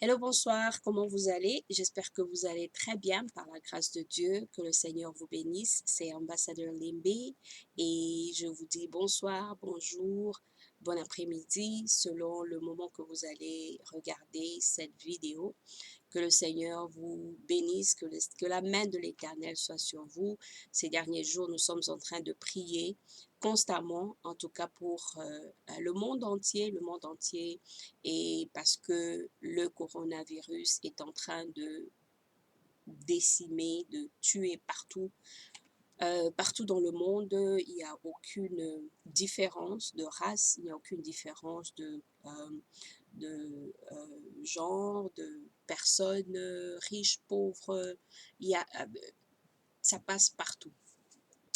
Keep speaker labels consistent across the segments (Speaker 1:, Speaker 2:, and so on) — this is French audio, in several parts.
Speaker 1: Hello, bonsoir, comment vous allez? J'espère que vous allez très bien par la grâce de Dieu, que le Seigneur vous bénisse. C'est Ambassadeur Limbe et je vous dis bonsoir, bonjour, bon après-midi selon le moment que vous allez regarder cette vidéo. Que le Seigneur vous bénisse, que la main de l'Éternel soit sur vous. Ces derniers jours, nous sommes en train de prier constamment, en tout cas pour le monde entier, et parce que le coronavirus est en train de décimer, de tuer partout. Partout dans le monde, il n'y a aucune différence de race, il n'y a aucune différence de genre, de personnes riches, pauvres. Il y a, ça passe partout.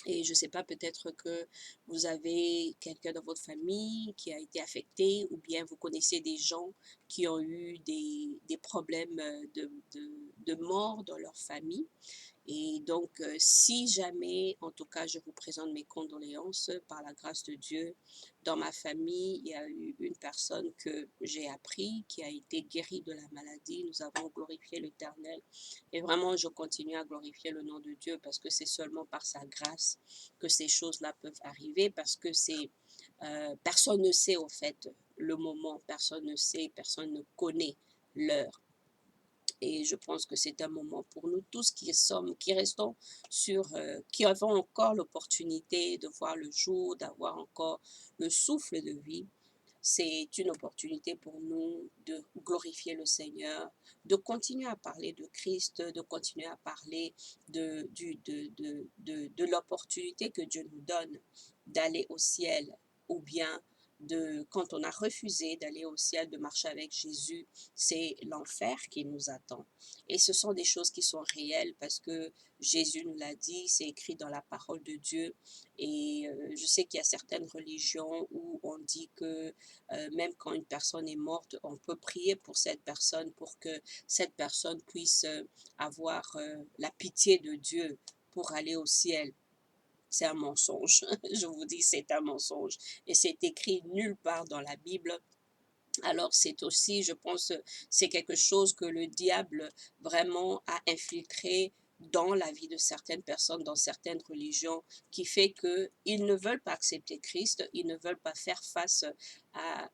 Speaker 1: Et je ne sais pas, peut-être que vous avez quelqu'un dans votre famille qui a été affecté, ou bien vous connaissez des gens qui ont eu des problèmes de mort dans leur famille. Et donc, si jamais, en tout cas, je vous présente mes condoléances par la grâce de Dieu. Dans ma famille, il y a eu une personne que j'ai appris qui a été guérie de la maladie. Nous avons glorifié l'Éternel. Et vraiment, je continue à glorifier le nom de Dieu parce que c'est seulement par sa grâce que ces choses-là peuvent arriver, parce que personne ne sait au fait le moment, personne ne sait, personne ne connaît l'heure. Et je pense que c'est un moment pour nous tous qui restons qui avons encore l'opportunité de voir le jour, d'avoir encore le souffle de vie. C'est une opportunité pour nous de glorifier le Seigneur, de continuer à parler de Christ, de continuer à parler de l'opportunité que Dieu nous donne d'aller au ciel, ou bien quand on a refusé d'aller au ciel, de marcher avec Jésus, c'est l'enfer qui nous attend. Et ce sont des choses qui sont réelles parce que Jésus nous l'a dit, c'est écrit dans la parole de Dieu. Et je sais qu'il y a certaines religions où on dit que même quand une personne est morte, on peut prier pour cette personne, pour que cette personne puisse avoir la pitié de Dieu pour aller au ciel. C'est un mensonge. Je vous dis, c'est un mensonge. Et c'est écrit nulle part dans la Bible. Alors c'est aussi, je pense, c'est quelque chose que le diable vraiment a infiltré dans la vie de certaines personnes, dans certaines religions, qui fait qu'ils ne veulent pas accepter Christ, ils ne veulent pas faire face à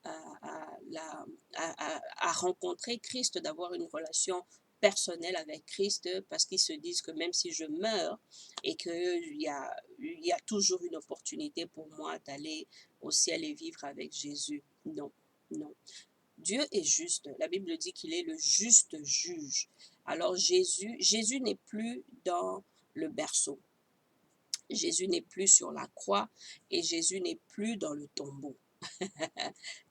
Speaker 1: rencontrer Christ, d'avoir une relation personnelle avec Christ, parce qu'ils se disent que même si je meurs et il y a toujours une opportunité pour moi d'aller au ciel et vivre avec Jésus. Non, non. Dieu est juste. La Bible dit qu'il est le juste juge. Alors Jésus n'est plus dans le berceau. Jésus n'est plus sur la croix et Jésus n'est plus dans le tombeau.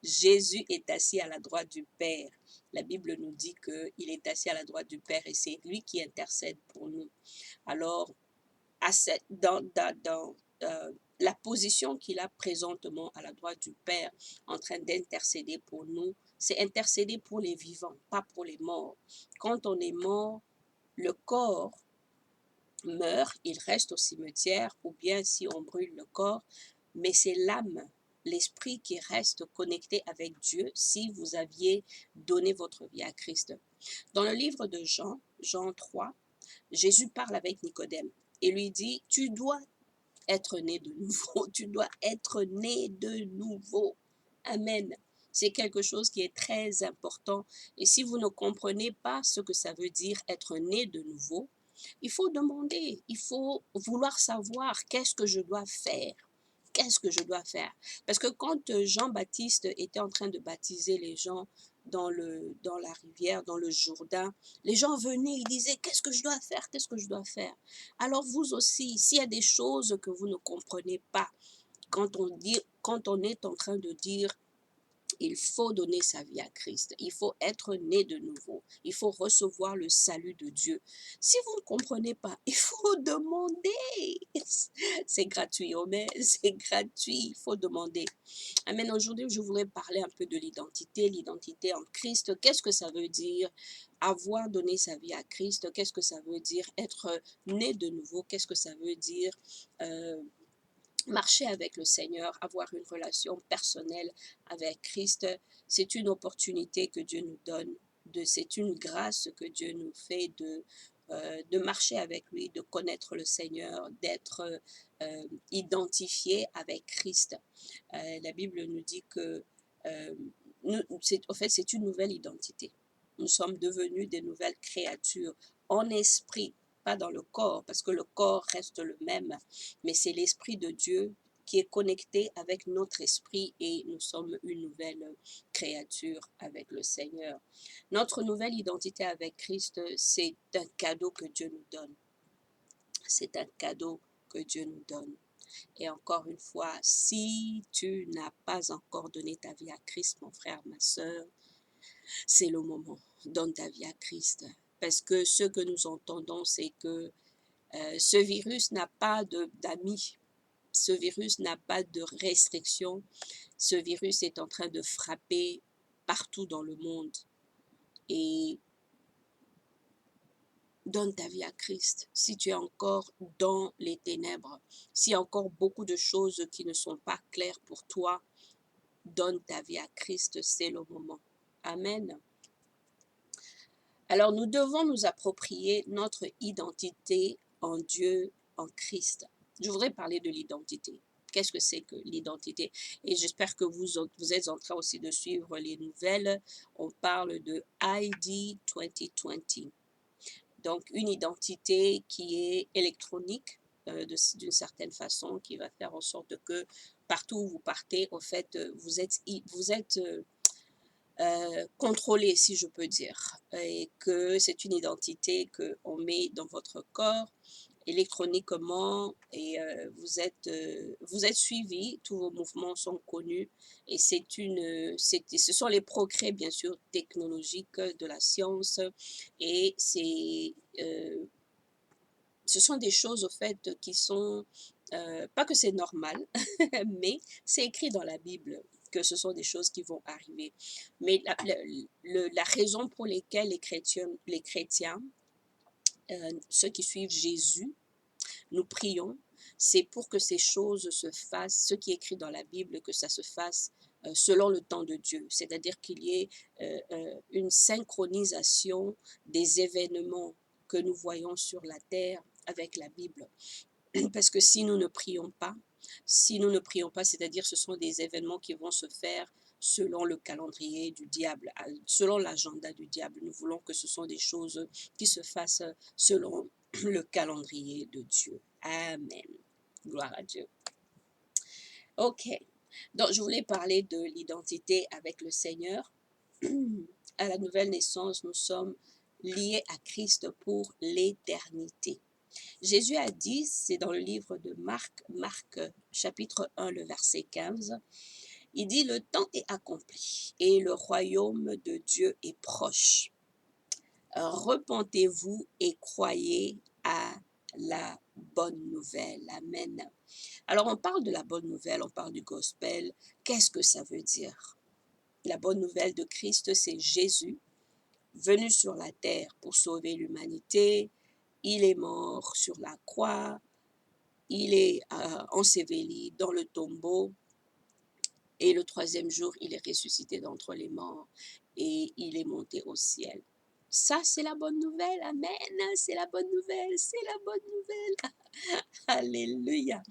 Speaker 1: Jésus est assis à la droite du Père. La Bible nous dit qu'il est assis à la droite du Père et c'est lui qui intercède pour nous. Alors, dans la position qu'il a présentement à la droite du Père, en train d'intercéder pour nous, c'est intercéder pour les vivants, pas pour les morts. Quand on est mort, le corps meurt, il reste au cimetière, ou bien si on brûle le corps, mais c'est l'âme, l'esprit qui reste connecté avec Dieu si vous aviez donné votre vie à Christ. Dans le livre de Jean, Jean 3, Jésus parle avec Nicodème et lui dit, tu dois être né de nouveau, tu dois être né de nouveau. Amen. C'est quelque chose qui est très important. Et si vous ne comprenez pas ce que ça veut dire être né de nouveau, il faut demander, il faut vouloir savoir qu'est-ce que je dois faire. Qu'est-ce que je dois faire? Parce que quand Jean-Baptiste était en train de baptiser les gens dans la rivière, dans le Jourdain, les gens venaient, ils disaient, qu'est-ce que je dois faire? Qu'est-ce que je dois faire? Alors vous aussi, s'il y a des choses que vous ne comprenez pas, quand on est en train de dire il faut donner sa vie à Christ. Il faut être né de nouveau. Il faut recevoir le salut de Dieu. Si vous ne comprenez pas, il faut demander. C'est gratuit, mais c'est gratuit. Il faut demander. Amen. Aujourd'hui, je voudrais parler un peu de l'identité en Christ. Qu'est-ce que ça veut dire avoir donné sa vie à Christ? Qu'est-ce que ça veut dire être né de nouveau? Qu'est-ce que ça veut dire marcher avec le Seigneur, avoir une relation personnelle avec Christ? C'est une opportunité que Dieu nous donne c'est une grâce que Dieu nous fait de marcher avec lui, de connaître le Seigneur, d'être identifié avec Christ. La Bible nous dit que en fait, c'est une nouvelle identité. Nous sommes devenus des nouvelles créatures en esprit, pas dans le corps, parce que le corps reste le même, mais c'est l'Esprit de Dieu qui est connecté avec notre esprit et nous sommes une nouvelle créature avec le Seigneur. Notre nouvelle identité avec Christ, c'est un cadeau que Dieu nous donne. C'est un cadeau que Dieu nous donne. Et encore une fois, si tu n'as pas encore donné ta vie à Christ, mon frère, ma soeur, c'est le moment. Donne ta vie à Christ. Parce que ce que nous entendons, c'est que ce virus n'a pas d'amis. Ce virus n'a pas de restrictions. Ce virus est en train de frapper partout dans le monde. Et donne ta vie à Christ. Si tu es encore dans les ténèbres, s'il y a encore beaucoup de choses qui ne sont pas claires pour toi, donne ta vie à Christ, c'est le moment. Amen. Alors nous devons nous approprier notre identité en Dieu, en Christ. Je voudrais parler de l'identité. Qu'est-ce que c'est que l'identité? Et j'espère que vous êtes en train aussi de suivre les nouvelles. On parle de ID 2020. Donc, une identité qui est électronique d'une certaine façon, qui va faire en sorte que partout où vous partez, au fait, vous êtes contrôlé, si je peux dire, et que c'est une identité qu'on met dans votre corps électroniquement et vous êtes suivi, tous vos mouvements sont connus et ce sont les progrès bien sûr technologiques de la science et ce sont des choses au fait qui sont, pas que c'est normal, mais c'est écrit dans la Bible que ce sont des choses qui vont arriver. Mais la raison pour laquelle les chrétiens ceux qui suivent Jésus, nous prions, c'est pour que ces choses se fassent, ce qui est écrit dans la Bible, que ça se fasse selon le temps de Dieu. C'est-à-dire qu'il y ait une synchronisation des événements que nous voyons sur la terre avec la Bible. Parce que si nous ne prions pas, c'est-à-dire ce sont des événements qui vont se faire selon le calendrier du diable, selon l'agenda du diable. Nous voulons que ce sont des choses qui se fassent selon le calendrier de Dieu. Amen. Gloire à Dieu. Ok. Donc, je voulais parler de l'identité avec le Seigneur. À la nouvelle naissance, nous sommes liés à Christ pour l'éternité. Jésus a dit, c'est dans le livre de Marc chapitre 1, le verset 15, il dit, le temps est accompli et le royaume de Dieu est proche. Repentez-vous et croyez à la bonne nouvelle. Amen. Alors on parle de la bonne nouvelle, on parle du gospel. Qu'est-ce que ça veut dire? La bonne nouvelle de Christ, c'est Jésus, venu sur la terre pour sauver l'humanité. Il est mort sur la croix, il est enseveli dans le tombeau et le troisième jour, il est ressuscité d'entre les morts et il est monté au ciel. Ça, c'est la bonne nouvelle. Amen. C'est la bonne nouvelle. C'est la bonne nouvelle. Alléluia.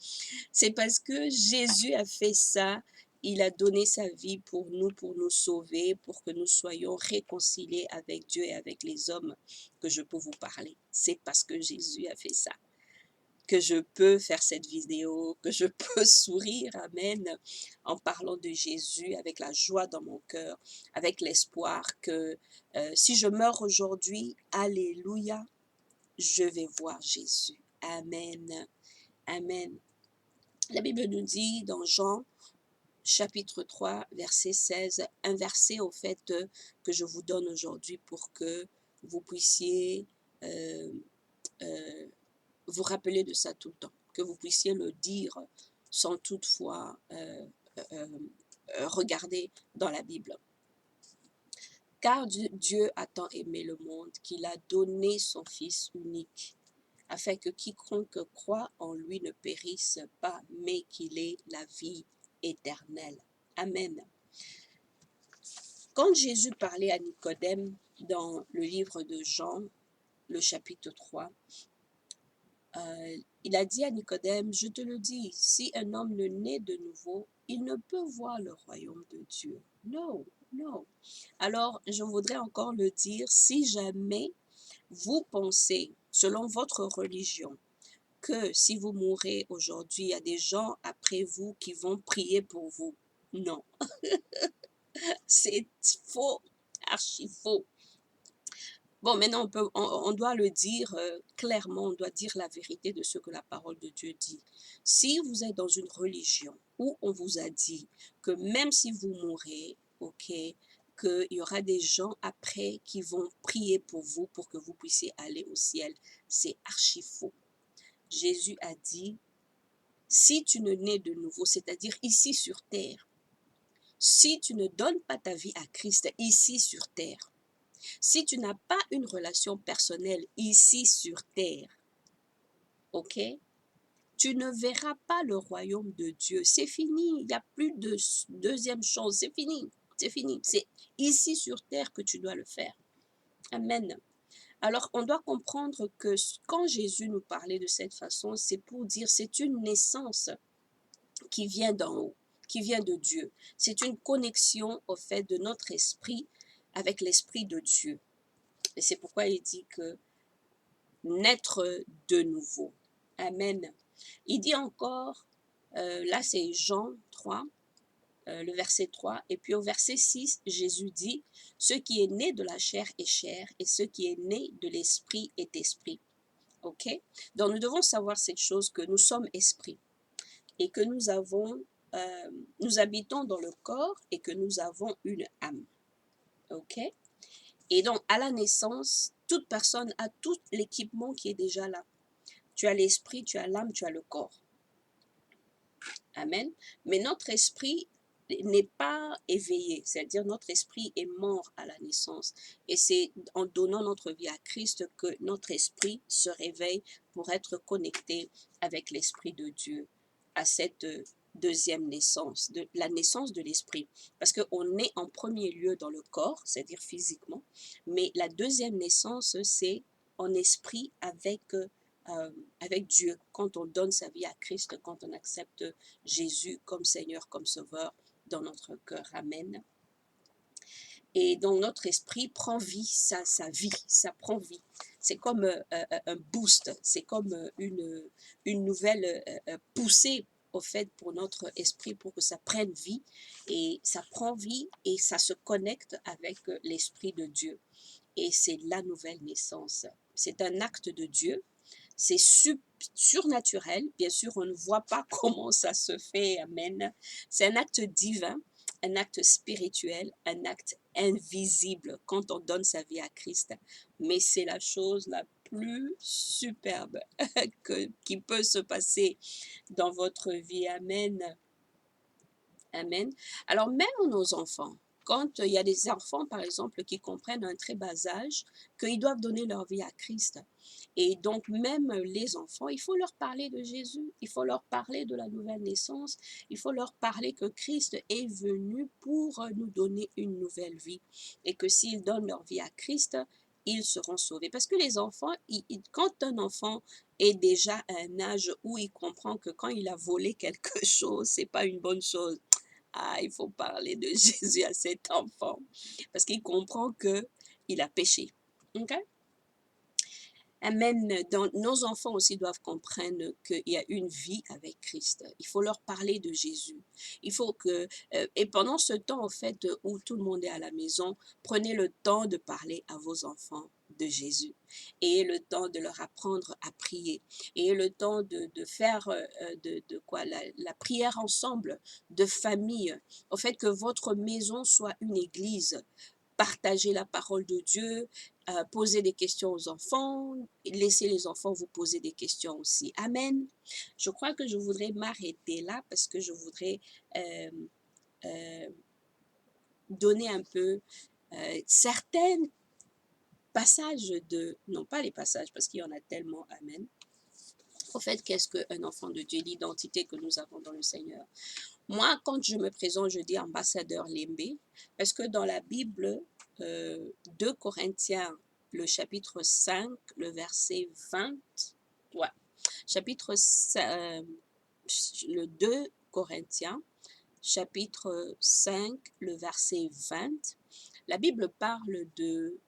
Speaker 1: C'est parce que Jésus a fait ça. Il a donné sa vie pour nous sauver, pour que nous soyons réconciliés avec Dieu et avec les hommes que je peux vous parler. C'est parce que Jésus a fait ça que je peux faire cette vidéo, que je peux sourire, amen, en parlant de Jésus avec la joie dans mon cœur, avec l'espoir que si je meurs aujourd'hui, alléluia, je vais voir Jésus. Amen. Amen. La Bible nous dit dans Jean chapitre 3, verset 16, un verset au fait que je vous donne aujourd'hui pour que vous puissiez vous rappeler de ça tout le temps, que vous puissiez le dire sans toutefois regarder dans la Bible. Car Dieu a tant aimé le monde qu'il a donné son Fils unique, afin que quiconque croit en lui ne périsse pas, mais qu'il ait la vie éternelle. Amen. Quand Jésus parlait à Nicodème dans le livre de Jean, le chapitre 3, il a dit à Nicodème, je te le dis, si un homme ne naît de nouveau, il ne peut voir le royaume de Dieu. Non, non. Alors, je voudrais encore le dire, si jamais vous pensez, selon votre religion, que si vous mourrez aujourd'hui, il y a des gens après vous qui vont prier pour vous. Non, c'est faux, archi faux. Bon, maintenant, on doit le dire clairement, on doit dire la vérité de ce que la parole de Dieu dit. Si vous êtes dans une religion où on vous a dit que même si vous mourrez, ok, qu'il y aura des gens après qui vont prier pour vous pour que vous puissiez aller au ciel, c'est archi faux. Jésus a dit, si tu ne nais de nouveau, c'est-à-dire ici sur terre, si tu ne donnes pas ta vie à Christ ici sur terre, si tu n'as pas une relation personnelle ici sur terre, ok, tu ne verras pas le royaume de Dieu. C'est fini, il n'y a plus de deuxième chance, c'est fini, c'est fini. C'est ici sur terre que tu dois le faire. Amen. Alors, on doit comprendre que quand Jésus nous parlait de cette façon, c'est pour dire c'est une naissance qui vient d'en haut, qui vient de Dieu. C'est une connexion au fait de notre esprit avec l'esprit de Dieu. Et c'est pourquoi il dit que naître de nouveau. Amen. Il dit encore, là c'est Jean 3, le verset 3, et puis au verset 6, Jésus dit, ce qui est né de la chair est chair, et ce qui est né de l'esprit est esprit. Ok? Donc nous devons savoir cette chose que nous sommes esprit, et que nous habitons dans le corps, et que nous avons une âme. Ok? Et donc, à la naissance, toute personne a tout l'équipement qui est déjà là. Tu as l'esprit, tu as l'âme, tu as le corps. Amen. Mais notre esprit n'est pas éveillé, c'est-à-dire notre esprit est mort à la naissance. Et c'est en donnant notre vie à Christ que notre esprit se réveille pour être connecté avec l'Esprit de Dieu à cette deuxième naissance, la naissance de l'esprit. Parce qu'on est en premier lieu dans le corps, c'est-à-dire physiquement, mais la deuxième naissance, c'est en esprit avec Dieu, quand on donne sa vie à Christ, quand on accepte Jésus comme Seigneur, comme Sauveur dans notre cœur. Amen. Et donc notre esprit prend vie, ça prend vie. C'est comme un boost, c'est comme une nouvelle poussée au fait pour notre esprit pour que ça prenne vie, et ça prend vie et ça se connecte avec l'Esprit de Dieu. Et c'est la nouvelle naissance. C'est un acte de Dieu. C'est surnaturel. Bien sûr, on ne voit pas comment ça se fait. Amen. C'est un acte divin, un acte spirituel, un acte invisible quand on donne sa vie à Christ. Mais c'est la chose la plus superbe qui peut se passer dans votre vie. Amen. Amen. Alors, même nos enfants, quand il y a des enfants, par exemple, qui comprennent à un très bas âge qu'ils doivent donner leur vie à Christ. Et donc, même les enfants, il faut leur parler de Jésus, il faut leur parler de la nouvelle naissance, il faut leur parler que Christ est venu pour nous donner une nouvelle vie. Et que s'ils donnent leur vie à Christ, ils seront sauvés. Parce que les enfants, quand un enfant est déjà à un âge où il comprend que quand il a volé quelque chose, c'est pas une bonne chose. Ah, il faut parler de Jésus à cet enfant parce qu'il comprend que il a péché. OK? Amen. Donc, nos enfants aussi doivent comprendre qu'il y a une vie avec Christ. Il faut leur parler de Jésus. Il faut que, et pendant ce temps, en fait, où tout le monde est à la maison, prenez le temps de parler à vos enfants de Jésus. Et le temps de leur apprendre à prier. Et le temps de faire de quoi la prière ensemble, de famille. Au fait que votre maison soit une église. Partager la parole de Dieu, poser des questions aux enfants, laisser les enfants vous poser des questions aussi. Amen. Je crois que je voudrais m'arrêter là parce que je voudrais euh, euh, donner un peu certains passages non pas les passages parce qu'il y en a tellement, amen. Au fait, qu'est-ce qu'un enfant de Dieu, l'identité que nous avons dans le Seigneur. Moi, quand je me présente, je dis ambassadeur Lembe, parce que dans la Bible, 2 Corinthiens, le chapitre 5, le verset 20, ouais, chapitre, le 2 Corinthiens, chapitre 5, le verset 20, la Bible parle de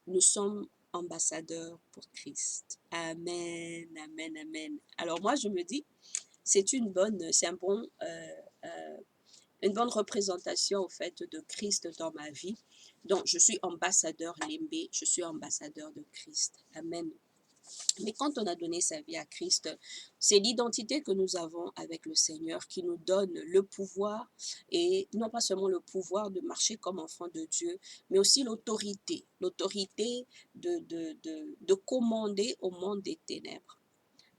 Speaker 1: nous sommes ambassadeurs pour Christ. Amen, amen, amen. Alors moi, je me dis, c'est une bonne représentation au fait de Christ dans ma vie. Donc, je suis ambassadeur Lembe, je suis ambassadeur de Christ. Amen. Mais quand on a donné sa vie à Christ, c'est l'identité que nous avons avec le Seigneur qui nous donne le pouvoir, et non pas seulement le pouvoir de marcher comme enfant de Dieu, mais aussi l'autorité de commander au monde des ténèbres,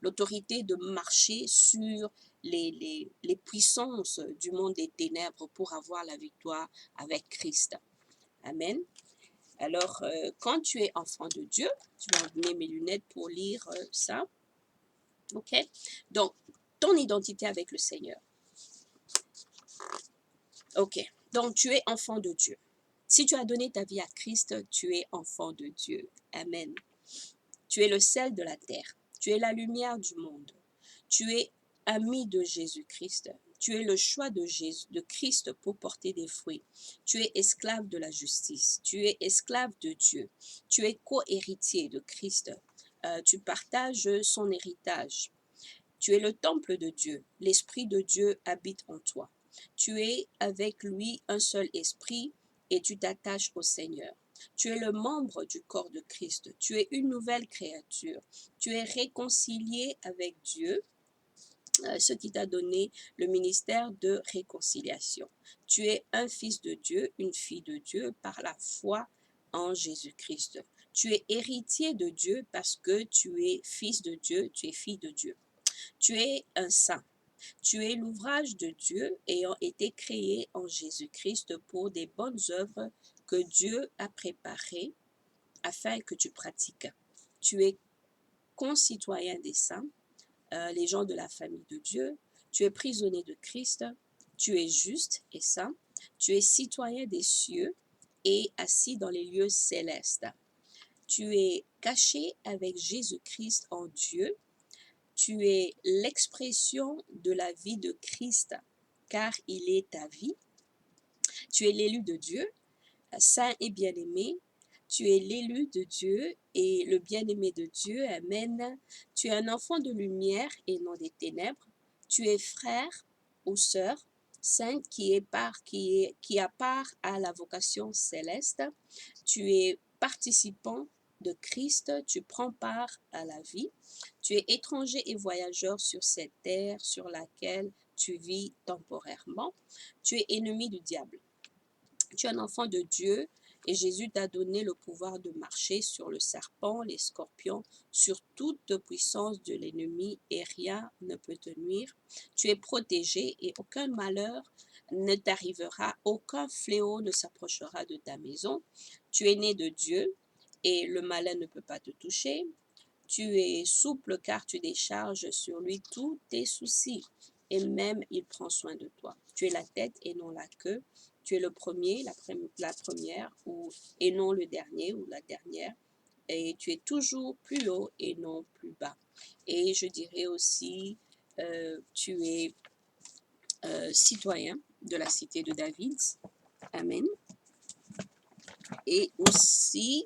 Speaker 1: l'autorité de marcher sur les puissances du monde des ténèbres pour avoir la victoire avec Christ. Amen. Alors, quand tu es enfant de Dieu, je vais emmener mes lunettes pour lire ça. OK? Donc, ton identité avec le Seigneur. OK. Donc, tu es enfant de Dieu. Si tu as donné ta vie à Christ, tu es enfant de Dieu. Amen. Tu es le sel de la terre. Tu es la lumière du monde. Tu es ami de Jésus-Christ. Tu es le choix de Christ pour porter des fruits. Tu es esclave de la justice. Tu es esclave de Dieu. Tu es co-héritier de Christ. Tu partages son héritage. Tu es le temple de Dieu. L'Esprit de Dieu habite en toi. Tu es avec lui un seul esprit et tu t'attaches au Seigneur. Tu es le membre du corps de Christ. Tu es une nouvelle créature. Tu es réconcilié avec Dieu, ce qui t'a donné le ministère de réconciliation. Tu es un fils de Dieu, une fille de Dieu par la foi en Jésus-Christ. Tu es héritier de Dieu parce que tu es fils de Dieu, tu es fille de Dieu. Tu es un saint. Tu es l'ouvrage de Dieu ayant été créé en Jésus-Christ pour des bonnes œuvres que Dieu a préparées afin que tu pratiques. Tu es concitoyen des saints, les gens de la famille de Dieu. Tu es prisonnier de Christ. Tu es juste et saint. Tu es citoyen des cieux et assis dans les lieux célestes. Tu es caché avec Jésus-Christ en Dieu. Tu es l'expression de la vie de Christ, car il est ta vie. Tu es l'élu de Dieu, saint et bien-aimé. Tu es l'élu de Dieu et le bien-aimé de Dieu. Amen. Tu es un enfant de lumière et non des ténèbres. Tu es frère ou sœur sainte qui a part à la vocation céleste. Tu es participant de Christ, tu prends part à la vie. Tu es étranger et voyageur sur cette terre sur laquelle tu vis temporairement. Tu es ennemi du diable. Tu es un enfant de Dieu et Jésus t'a donné le pouvoir de marcher sur le serpent, les scorpions, sur toute puissance de l'ennemi et rien ne peut te nuire. Tu es protégé et aucun malheur ne t'arrivera, aucun fléau ne s'approchera de ta maison. Tu es né de Dieu et le malin ne peut pas te toucher. Tu es souple car tu décharges sur lui tous tes soucis et même il prend soin de toi. Tu es la tête et non la queue. Tu es le premier, la première, et non le dernier ou la dernière. Et tu es toujours plus haut et non plus bas. Et je dirais aussi, tu es citoyen de la cité de David. Amen. Et aussi,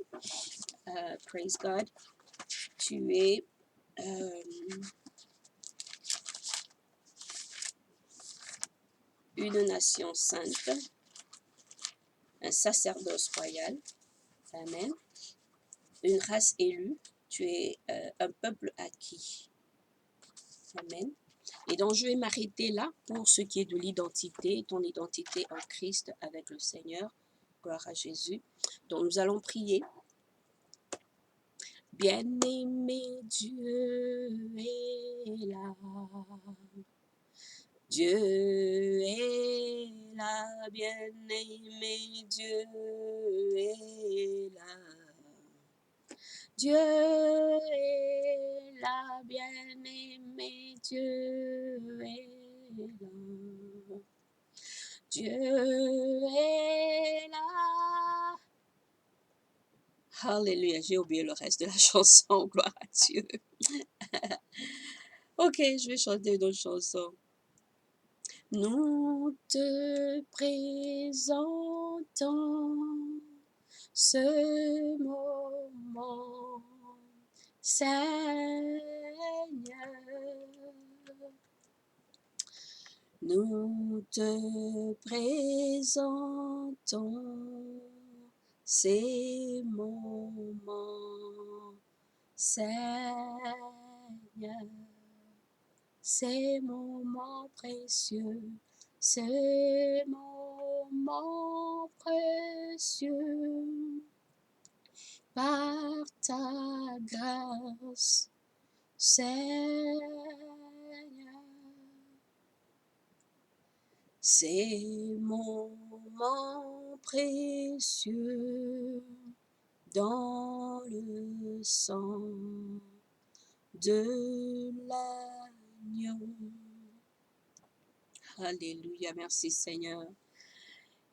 Speaker 1: praise God, tu es une nation sainte, un sacerdoce royal. Amen. Une race élue. Tu es un peuple acquis. Amen. Et donc, je vais m'arrêter là pour ce qui est de l'identité, ton identité en Christ avec le Seigneur. Gloire à Jésus. Donc, nous allons prier. Bien-aimé, Dieu est là. Dieu est là, bien-aimé, Dieu est là. Dieu est là, bien-aimé, Dieu est là. Dieu est là. Alléluia, j'ai oublié le reste de la chanson, gloire à Dieu. Ok, je vais chanter une autre chanson. Nous te présentons ce moment, Seigneur. Nous te présentons ces moments, Seigneur, ces moments précieux, ces moments précieux, par ta grâce, Seigneur. Ces moments précieux dans le sang de l'agneau. Alléluia, merci Seigneur.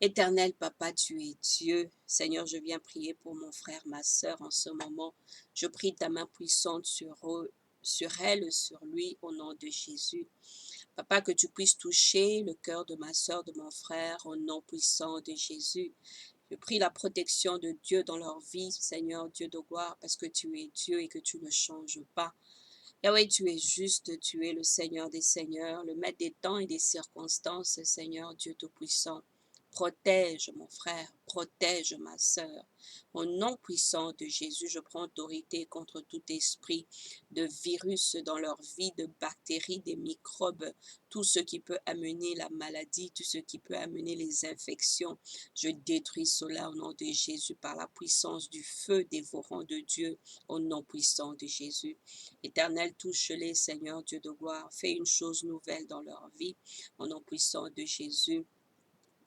Speaker 1: Éternel Papa, tu es Dieu. Seigneur, je viens prier pour mon frère, ma sœur en ce moment. Je prie ta main puissante sur eux, sur elle, sur lui, au nom de Jésus. Papa, que tu puisses toucher le cœur de ma sœur, de mon frère, au nom puissant de Jésus. Je prie la protection de Dieu dans leur vie, Seigneur, Dieu de gloire, parce que tu es Dieu et que tu ne changes pas. Yahweh, tu es juste, tu es le Seigneur des Seigneurs, le maître des temps et des circonstances, Seigneur, Dieu Tout-Puissant. Protège mon frère, protège ma sœur. Au nom puissant de Jésus, je prends autorité contre tout esprit de virus dans leur vie, de bactéries, des microbes, tout ce qui peut amener la maladie, tout ce qui peut amener les infections. Je détruis cela au nom de Jésus par la puissance du feu dévorant de Dieu, au nom puissant de Jésus. Éternel, touche-les, Seigneur Dieu de gloire. Fais une chose nouvelle dans leur vie, au nom puissant de Jésus.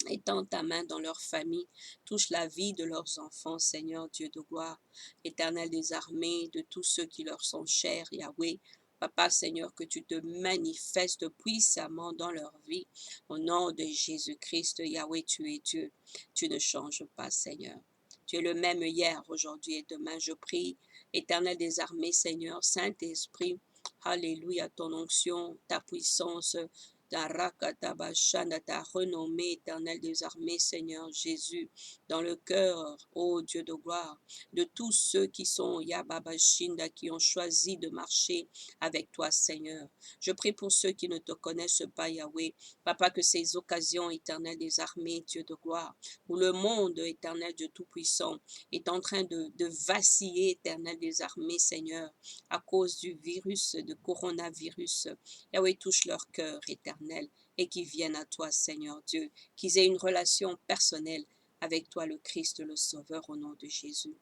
Speaker 1: Étends ta main dans leur famille, touche la vie de leurs enfants, Seigneur Dieu de gloire, Éternel des armées, de tous ceux qui leur sont chers, Yahweh. Papa, Seigneur, que tu te manifestes puissamment dans leur vie. Au nom de Jésus-Christ, Yahweh, tu es Dieu. Tu ne changes pas, Seigneur. Tu es le même hier, aujourd'hui et demain. Je prie, Éternel des armées, Seigneur, Saint-Esprit, Alléluia, ton onction, ta puissance, ta rakatabashana, ta renommée éternelle des armées, Seigneur Jésus, dans le cœur, ô Dieu de gloire, de tous ceux qui sont Yababashinda, qui ont choisi de marcher avec toi, Seigneur. Je prie pour ceux qui ne te connaissent pas, Yahweh. Papa, que ces occasions éternelles des armées, Dieu de gloire, où le monde éternel de Tout-Puissant est en train de vaciller, éternel des armées, Seigneur, à cause du virus, de coronavirus. Yahweh, touche leur cœur éternel et qu'ils viennent à toi, Seigneur Dieu, qu'ils aient une relation personnelle avec toi, le Christ, le Sauveur, au nom de Jésus.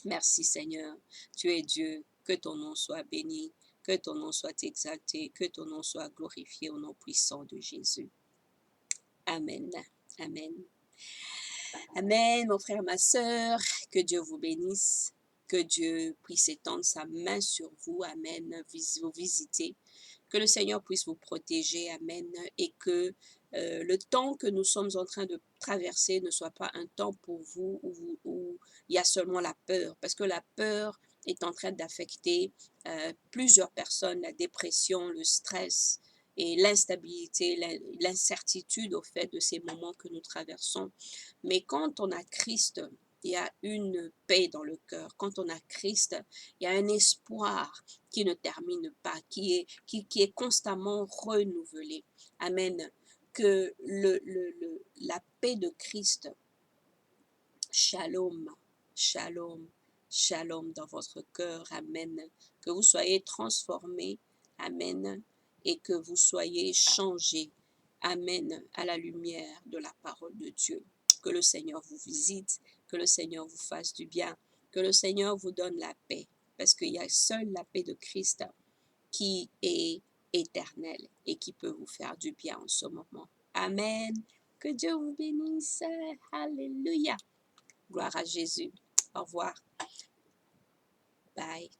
Speaker 1: Merci, Seigneur. Tu es Dieu. Que ton nom soit béni, que ton nom soit exalté, que ton nom soit glorifié au nom puissant de Jésus. Amen. Amen. Amen, mon frère, ma sœur. Que Dieu vous bénisse. Que Dieu puisse étendre sa main sur vous. Amen. Vous visiter. Que le Seigneur puisse vous protéger, amen, et que le temps que nous sommes en train de traverser ne soit pas un temps pour vous où il y a seulement la peur, parce que la peur est en train d'affecter plusieurs personnes, la dépression, le stress et l'instabilité, l'incertitude au fait de ces moments que nous traversons. Mais quand on a Christ, il y a une paix dans le cœur. Quand on a Christ, il y a un espoir qui ne termine pas, qui est constamment renouvelé. Amen. Que la paix de Christ, shalom, shalom, shalom dans votre cœur. Amen. Que vous soyez transformés. Amen. Et que vous soyez changés. Amen. À la lumière de la parole de Dieu. Que le Seigneur vous visite. Que le Seigneur vous fasse du bien. Que le Seigneur vous donne la paix. Parce qu'il y a seule la paix de Christ qui est éternelle et qui peut vous faire du bien en ce moment. Amen. Que Dieu vous bénisse. Alléluia. Gloire à Jésus. Au revoir. Bye.